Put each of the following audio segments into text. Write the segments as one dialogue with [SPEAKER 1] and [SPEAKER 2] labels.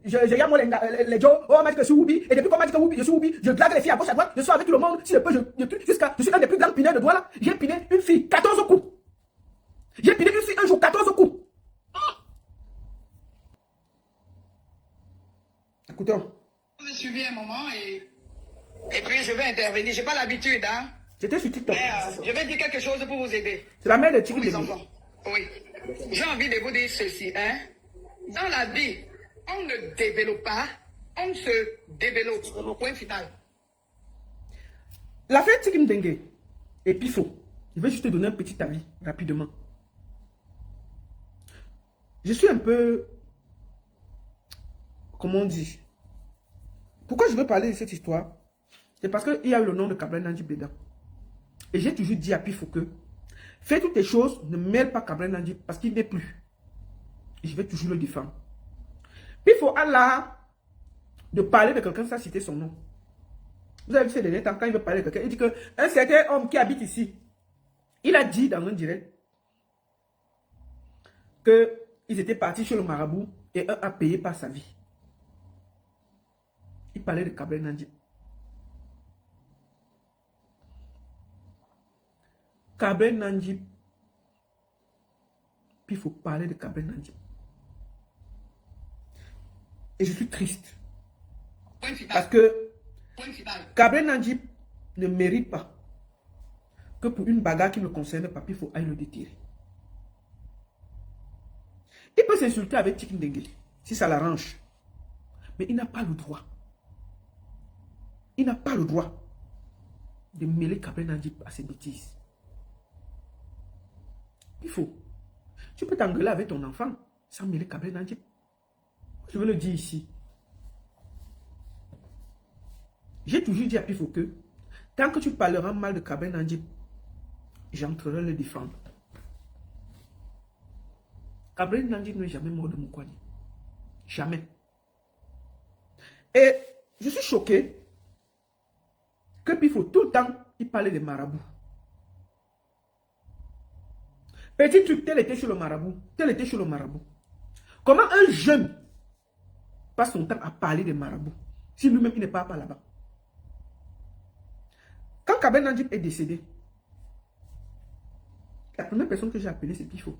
[SPEAKER 1] je regarde moi les Joe, oh, on m'a dit que je suis Whoopi, et depuis qu'on m'a dit que Whoopi, je suis Whoopi, je drague les filles à gauche à droite, je suis avec tout le monde, si je peux, je suis un des plus grands pineurs de doigts là, j'ai piné une fille 14 coups. J'ai piné une fille un jour 14 coups. Écoutons.
[SPEAKER 2] Je me suivi un moment et puis je vais intervenir. J'ai pas l'habitude, hein.
[SPEAKER 1] J'étais sur TikTok.
[SPEAKER 2] Mais, je vais dire quelque chose pour vous aider.
[SPEAKER 1] C'est la mère de Chicken
[SPEAKER 2] Pour les
[SPEAKER 1] Dengue.
[SPEAKER 2] enfants. Oui. J'ai envie de vous dire ceci, hein. Dans la vie, on ne développe pas, on se développe. Point final.
[SPEAKER 1] L'affaire Chicken Dengue et Pifo, je vais juste te donner un petit avis rapidement. Je suis un peu, comment on dit, pourquoi je veux parler de cette histoire? C'est parce qu'il y a eu le nom de Cabrain Nandjip dedans. Et j'ai toujours dit à Pifo que fais toutes les choses, ne mêle pas Cabrain Nandjip parce qu'il n'est plus. Et je vais toujours le défendre. Pifo a l'art de parler de quelqu'un sans citer son nom. Vous avez vu ces derniers temps, quand il veut parler de quelqu'un, il dit qu'un certain homme qui habite ici, il a dit dans un direct qu'ils étaient partis chez le marabout et un a payé par sa vie. Il parlait de Cabrain Nandjip. Cabrain Nandjip. Puis il faut parler de Cabrain Nandjip. Et je suis triste. Parce que Cabrain Nandjip ne mérite pas que pour une bagarre qui ne le concerne pas, il faut aller le déterrer. Il peut s'insulter avec Chicken Dengue, si ça l'arrange. Mais il n'a pas le droit. Il n'a pas le droit de mêler Cabrain Nandjip à ses bêtises. Il faut. Tu peux t'engueuler avec ton enfant sans mêler Cabrain Nandjip. Je veux le dire ici. J'ai toujours dit à Pifo que tant que tu parleras mal de Cabrain Nandjip, j'entrerai le défendre. Cabrain Nandjip n'est jamais mort de Moukwani. Jamais. Et je suis choqué que Pifo, tout le temps, il parlait des marabouts. Petit truc, tel était chez le marabout. Tel était chez le marabout. Comment un jeune passe son temps à parler des marabouts si lui-même il n'est pas là-bas? Quand Cabrain Nandjip est décédé, la première personne que j'ai appelée, c'est Pifo.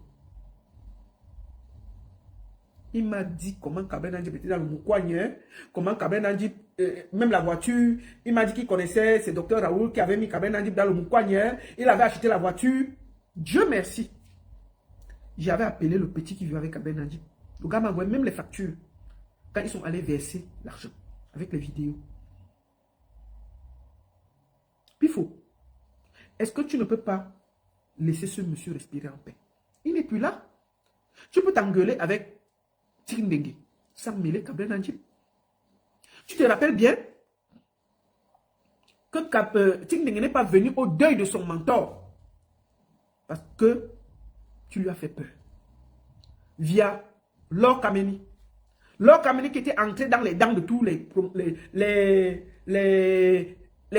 [SPEAKER 1] Il m'a dit comment Cabrain Nandjip était dans le Moukwani, comment Cabrain Nandjip, même la voiture, il m'a dit qu'il connaissait ce docteur Raoul qui avait mis Cabrain Nandjip dans le Moukwani, il avait acheté la voiture. Dieu merci. J'avais appelé le petit qui vivait avec Cabrain Nandjip. Le gars m'a envoyé même les factures quand ils sont allés verser l'argent avec les vidéos. Pifo, est-ce que tu ne peux pas laisser ce monsieur respirer en paix? Il n'est plus là. Tu peux t'engueuler avec Chicken Dengue sans mêler Cabrain Nandjip. Tu te rappelles bien que Chicken Dengue n'est pas venu au deuil de son mentor parce que tu lui as fait peur. Via Lord Kameni. Lord Kameni qui était entré dans les dents de tous les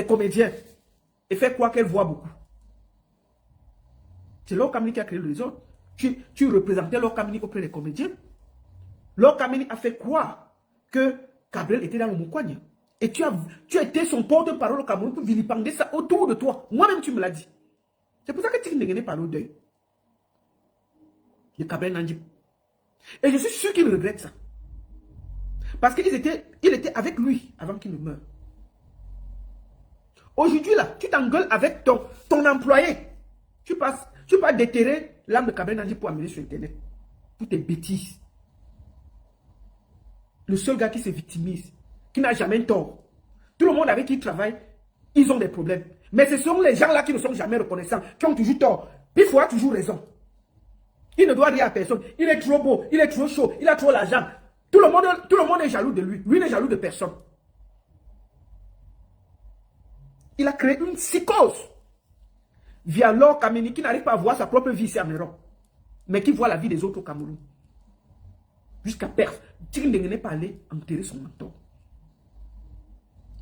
[SPEAKER 1] comédiens. Et fait quoi qu'elle voit beaucoup. C'est Lord Kameni qui a créé le désordre. Tu représentais Lord Kameni auprès des comédiens. Lord Kameni a fait croire que Gabriel était dans le Moukwani. Et tu étais son porte-parole au Cameroun pour vilipender ça autour de toi. Moi-même, tu me l'as dit. C'est pour ça que Chicken Dengue n'est pas au deuil de Cabrain Nandjip. Et je suis sûr qu'il regrette ça. Parce qu'il était avec lui avant qu'il ne meure. Aujourd'hui, là, tu t'engueules avec ton employé. Tu vas déterrer l'âme de Cabrain Nandjip pour amener sur Internet. Pour tes bêtises. Le seul gars qui se victimise, qui n'a jamais tort. Tout le monde avec qui il travaille, ils ont des problèmes. Mais ce sont les gens-là qui ne sont jamais reconnaissants, qui ont toujours tort. Il faut avoir toujours raison. Il ne doit rien à personne. Il est trop beau, il est trop chaud, il a trop l'argent. Tout le monde est jaloux de lui. Lui n'est jaloux de personne. Il a créé une psychose via Lord Kameni qui n'arrive pas à voir sa propre vie ici à Méron, mais qui voit la vie des autres au Cameroun. Jusqu'à perdre. Chicken Dengue n'est pas allé enterrer son mentor.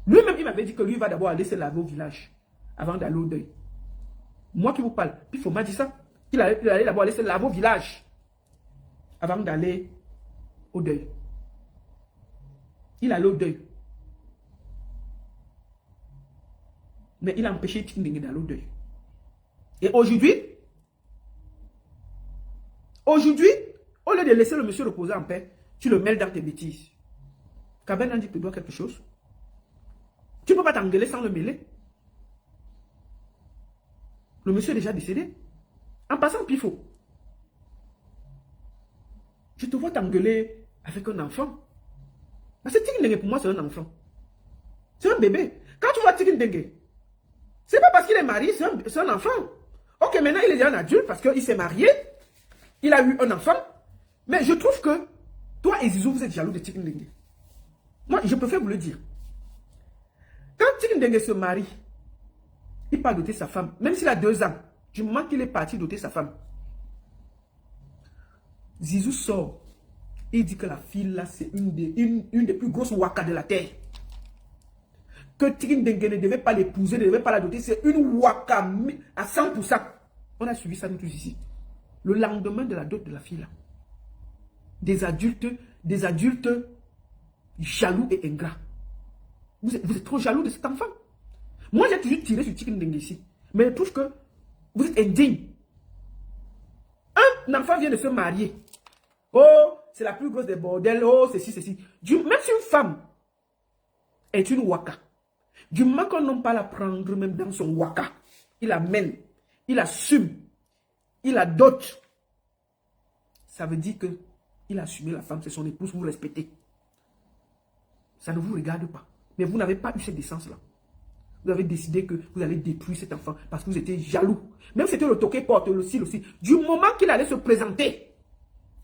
[SPEAKER 1] Lui-même, il m'avait dit que lui va d'abord aller se laver au village avant d'aller au deuil. Moi qui vous parle, puis il faut m'a dit ça. Il allait d'abord aller se laver au village avant d'aller au deuil. Il allait au deuil. Mais il a empêché Tikin Dengue d'aller au deuil. Et aujourd'hui, au lieu de laisser le monsieur reposer en paix, tu le mêles dans tes bêtises. Kabel Nandji te doit quelque chose. Tu ne peux pas t'engueuler sans le mêler. Le monsieur est déjà décédé. En passant, Pifo, je te vois t'engueuler avec un enfant. Parce que Tikin Dengue, pour moi, c'est un enfant. C'est un bébé. Quand tu vois Tikin Dengue, c'est pas parce qu'il est marié, c'est un enfant. Ok, maintenant, il est déjà un adulte parce qu'il s'est marié. Il a eu un enfant. Mais je trouve que toi et Zizou, vous êtes jaloux de Tikin Dengue. Moi, je préfère vous le dire. Quand Tikin Dengue se marie, il part doter sa femme. Même s'il a 2 ans, du moment qu'il est parti doter sa femme. Zizou sort. Il dit que la fille là, c'est une des plus grosses wakas de la terre. Que Tikin Dengue ne devait pas l'épouser, ne devait pas la doter. C'est une waka à 100%. On a suivi ça nous tous ici. Le lendemain de la dot de la fille là. Des adultes jaloux et ingrats. Vous êtes trop jaloux de cet enfant. Moi, j'ai toujours tiré sur Tikin Dengue ici. Mais je trouve que vous êtes indigne. Un enfant vient de se marier. Oh, c'est la plus grosse des bordels. Oh, ceci. Même si une femme est une waka, du moment qu'on n'a pas la prendre même dans son waka, il amène, il assume, il adopte. Ça veut dire que il a assumé la femme, c'est son épouse, vous respectez. Ça ne vous regarde pas. Mais vous n'avez pas eu cette décence-là. Vous avez décidé que vous allez détruire cet enfant parce que vous étiez jaloux. Même si c'était le toqué porte, le cil aussi. Du moment qu'il allait se présenter,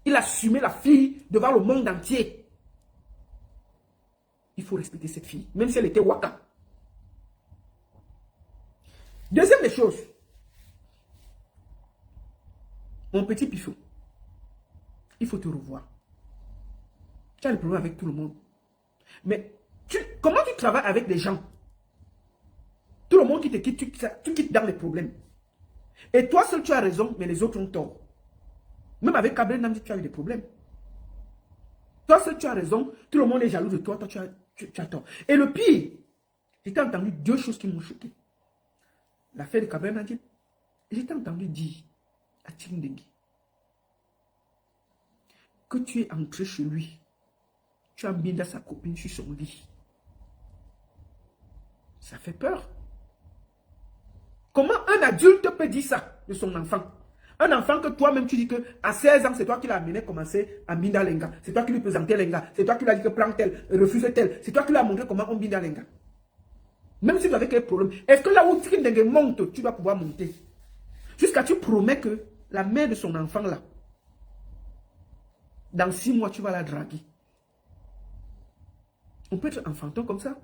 [SPEAKER 1] il assumait la fille devant le monde entier. Il faut respecter cette fille, même si elle était waka. Deuxième des choses. Mon petit Pifo, il faut te revoir. Tu as le problème avec tout le monde. Mais comment tu travailles avec des gens? Tout le monde qui te quitte, tu quittes dans les problèmes. Et toi seul tu as raison, mais les autres ont tort. Même avec Kabel Nandji, tu as eu des problèmes. Toi seul tu as raison, tout le monde est jaloux de toi, toi tu as tort. Et le pire, j'ai entendu 2 choses qui m'ont choqué. L'affaire de Kabel Nandji, j'ai entendu dire à Tikin Dengue que tu es entré chez lui. Tu as mis dans sa copine sur son lit. Ça fait peur. Comment un adulte peut dire ça de son enfant? Un enfant que toi-même tu dis que à 16 ans, c'est toi qui l'as amené commencer à binda lenga. C'est toi qui lui présentais lenga. C'est toi qui lui as dit que prends tel, refuse tel. C'est toi qui lui as montré comment on binda lenga. Même si tu avais quel problème. Est-ce que là où Tikin Dengue monte, tu vas pouvoir monter? Jusqu'à tu promets que la mère de son enfant là, dans 6 mois, tu vas la draguer. On peut être enfantin comme ça.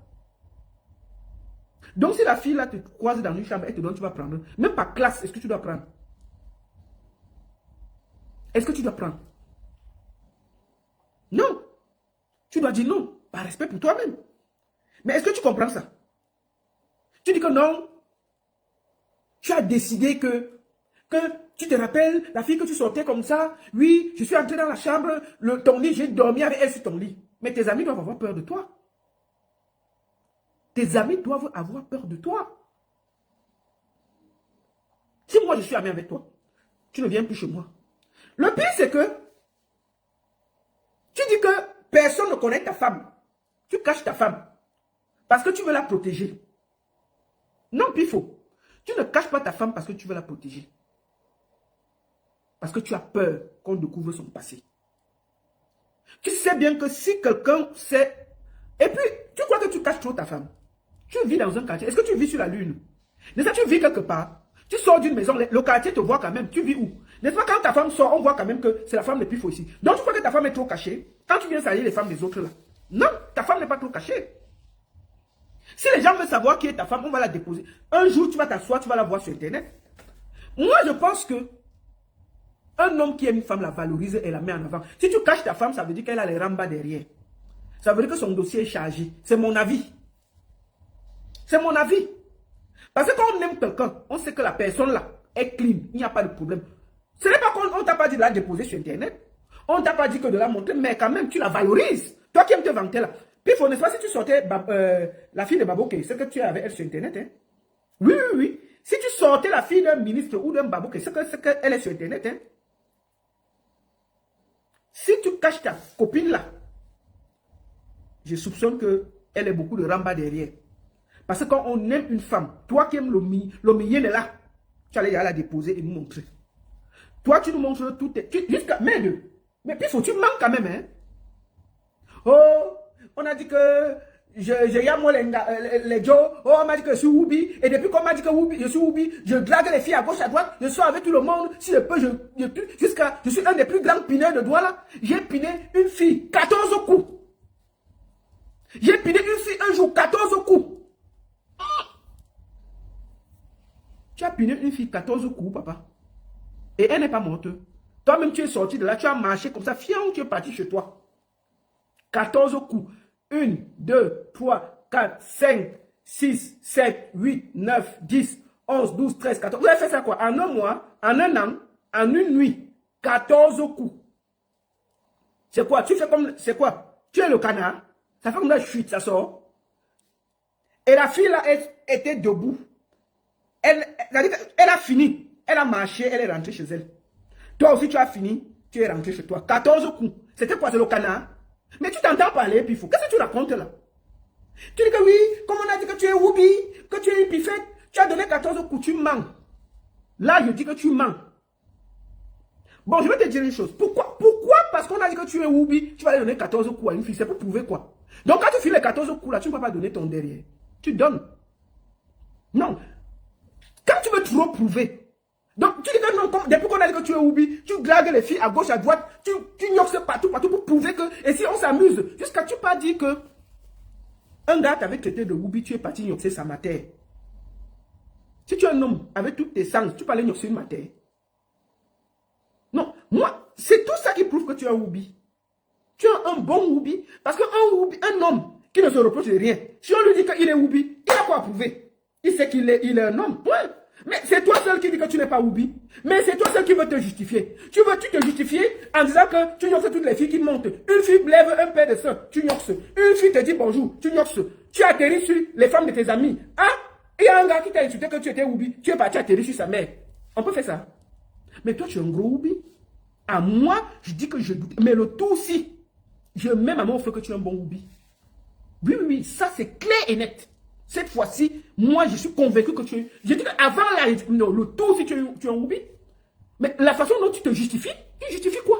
[SPEAKER 1] Donc si la fille là te croise dans une chambre, elle te donne, tu vas prendre. Même par classe, est-ce que tu dois prendre? Est-ce que tu dois prendre? Non. Tu dois dire non, par respect pour toi-même. Mais est-ce que tu comprends ça? Tu dis que non. Tu as décidé que tu te rappelles, la fille que tu sortais comme ça, oui, je suis entré dans la chambre, ton lit, j'ai dormi avec elle sur ton lit. Mais tes amis doivent avoir peur de toi. Tes amis doivent avoir peur de toi. Si moi je suis ami avec toi, tu ne viens plus chez moi. Le pire c'est que tu dis que personne ne connaît ta femme. Tu caches ta femme parce que tu veux la protéger. Non, Pifo. Tu ne caches pas ta femme parce que tu veux la protéger. Parce que tu as peur qu'on découvre son passé. Tu sais bien que si quelqu'un sait... Et puis, tu crois que tu caches trop ta femme. Tu vis dans un quartier. Est-ce que tu vis sur la lune? N'est-ce pas, tu vis quelque part. Tu sors d'une maison, le quartier te voit quand même. Tu vis où? N'est-ce pas, quand ta femme sort, on voit quand même que c'est la femme de Pifo ici. Donc tu crois que ta femme est trop cachée? Quand tu viens salir les femmes des autres là. Non, ta femme n'est pas trop cachée. Si les gens veulent savoir qui est ta femme, on va la déposer. Un jour, tu vas t'asseoir, tu vas la voir sur Internet. Moi, je pense que un homme qui aime une femme la valorise et la met en avant. Si tu caches ta femme, ça veut dire qu'elle a les rambas derrière. Ça veut dire que son dossier est chargé. C'est mon avis. C'est mon avis. Parce que quand on aime quelqu'un, on sait que la personne là est clean. Il n'y a pas de problème. Ce n'est pas qu'on ne t'a pas dit de la déposer sur Internet. On ne t'a pas dit que de la montrer, mais quand même, tu la valorises. Toi qui aimes te vanter là. Pifo, n'est-ce pas, si tu sortais la fille de Baboké, c'est que tu es avec elle sur Internet. Hein? Oui, oui, oui. Si tu sortais la fille d'un ministre ou d'un Baboké, c'est qu'elle est sur Internet. Hein? Si tu caches ta copine là, je soupçonne qu'elle ait beaucoup de ramba derrière. Parce que quand on aime une femme, toi qui aimes l'homme là, tu allais la déposer et nous montrer. Toi, tu nous montres tout. Jusqu'à. Mais puis, faut tu manques quand même. Hein? Oh, on a dit que j'ai moi les Joe. Oh, on m'a dit que je suis Woubi. Et depuis qu'on m'a dit que je suis Woubi, je drague les filles à gauche, à droite. Je sors avec tout le monde. Si je peux, je suis un des plus grands pineurs de doigts là. J'ai piné une fille 14 coups. J'ai piné une fille un jour 14 coups. Tu as piné une fille 14 coups, papa. Et elle n'est pas morte. Toi-même, tu es sorti de là, tu as marché comme ça. Fiant, tu es parti chez toi. 14 coups. 1, 2, 3, 4, 5, 6, 7, 8, 9, 10, 11, 12, 13, 14. Vous avez fait ça quoi? En un mois, en un an, en une nuit. 14 coups. C'est quoi? Tu fais comme... C'est quoi? Tu es le canard. Ça fait comme la chute, ça sort. Et la fille là, elle était debout. Elle a fini. Elle a marché, elle est rentrée chez elle. Toi aussi, tu as fini, tu es rentré chez toi. 14 coups. C'était quoi? C'est le canard. Mais tu t'entends parler, Pifou. Qu'est-ce que tu racontes là? Tu dis que oui, comme on a dit que tu es Woubi, que tu es une pifette, tu as donné 14 coups, tu mens. Là, je dis que tu mens. Bon, je vais te dire une chose. Pourquoi? Parce qu'on a dit que tu es Woubi, tu vas aller donner 14 coups à une fille. C'est pour prouver quoi? Donc, quand tu files les 14 coups là, tu ne peux pas donner ton derrière. Tu donnes. Non. Quand tu veux trop prouver, donc tu dis que non, depuis qu'on a dit que tu es Woubi, tu dragues les filles à gauche, à droite, tu gnoxes partout pour prouver que, et si on s'amuse, jusqu'à tu pas dit que un gars t'avait traité de Woubi, tu es parti gnoxer sa matière. Si tu es un homme avec toutes tes sens, tu peux aller gnoxer une matière. Non, moi, c'est tout ça qui prouve que tu es un Woubi. Tu es un bon Woubi, parce qu'un homme qui ne se reproche de rien, si on lui dit qu'il est Woubi, il a quoi à prouver? Il sait qu'il est un homme. Ouais. Mais c'est toi seul qui dis que tu n'es pas Woubi. Mais c'est toi seul qui veut te justifier. Tu veux te justifier en disant que tu gnoxes toutes les filles qui montent. Une fille lève un paire de seins, tu gnoxes. Une fille te dit bonjour, tu gnoxes. Tu atterris sur les femmes de tes amis. Hein? Il y a un gars qui t'a insulté que tu étais Woubi. Tu es parti atterrir sur sa mère. On peut faire ça. Mais toi, tu es un gros Woubi. À moi, je dis que je doute. Mais le tout aussi, je mets ma main au feu que tu es un bon Woubi. Oui, oui, oui. Ça, c'est clair et net. Cette fois-ci, moi, je suis convaincu que tu es... Je dis qu'avant le tout, si tu es un Woubi, mais la façon dont tu te justifies, tu justifies quoi?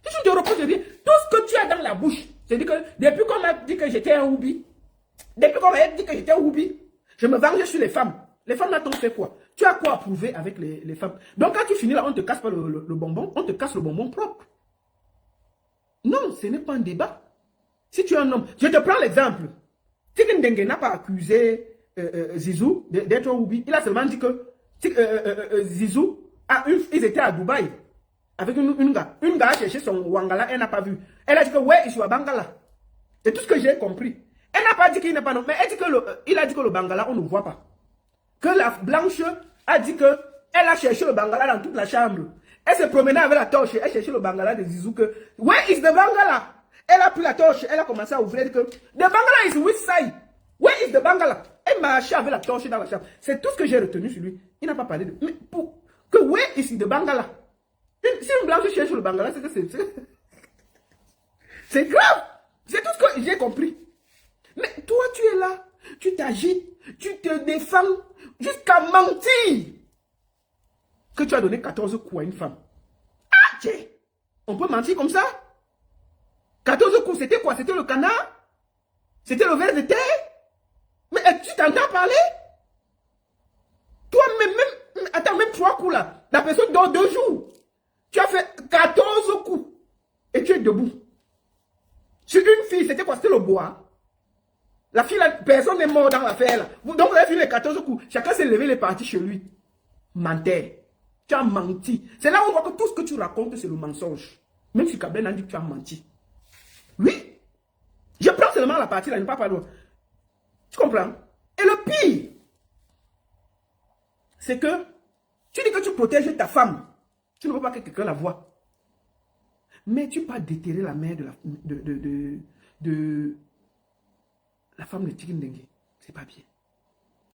[SPEAKER 1] Si tu te reproches de rien, tout ce que tu as dans la bouche, c'est-à-dire que depuis qu'on m'a dit que j'étais un Woubi, je me vengeais sur les femmes. Les femmes là t'ont fait quoi? Tu as quoi à prouver avec les femmes? Donc quand tu finis là, on ne te casse pas le bonbon, on te casse le bonbon propre. Non, ce n'est pas un débat. Si tu es un homme, je te prends l'exemple. Tiken Dengue n'a pas accusé Zizou d'être un Woubi. Il a seulement dit que Zizou, ils étaient à Dubaï avec une gars. Une gars a cherché son Wangala, elle n'a pas vu. Elle a dit que ouais, je suis à Bangala. C'est tout ce que j'ai compris. Elle n'a pas dit qu'il n'est pas non. Mais elle dit que il a dit que le Bangala, on ne voit pas. Que la blanche a dit que elle a cherché le Bangala dans toute la chambre. Elle se promenait avec la torche, elle cherchait le Bangala de Zizou que where is the Bangala? Elle a pris la torche, elle a commencé à ouvrir que the Bangala is which side? Where is the Bangala? Elle marchait avec la torche dans la chambre. C'est tout ce que j'ai retenu sur lui. Il n'a pas parlé de... Mais pour... Que where is the Bangala? Si une blanche cherche le Bangala, c'est que c'est... C'est grave. C'est tout ce que j'ai compris. Mais toi, tu es là. Tu t'agites. Tu te défends jusqu'à mentir. Que tu as donné 14 coups à une femme. Ah, tiens. On peut mentir comme ça? 14 coups, c'était quoi? C'était le canard? C'était le ver de terre? Mais tu t'entends parler? Toi, même 3 coups là. La personne dort 2 jours. Tu as fait 14 coups. Et tu es debout. Sur une fille, c'était quoi? C'était le bois. La fille là, personne n'est mort dans l'affaire là. Donc vous avez fait les 14 coups. Chacun s'est levé, il est parti chez lui. Menteur. Tu as menti. C'est là où on voit que tout ce que tu racontes, c'est le mensonge. Même si Kablen a dit que tu as menti. Oui. Je prends seulement la partie là, ne pas parler. Tu comprends? Et le pire, c'est que tu dis que tu protèges ta femme. Tu ne veux pas que quelqu'un la voie. Mais tu peux déterrer la mère la femme de Tiki Ndengue, c'est pas bien.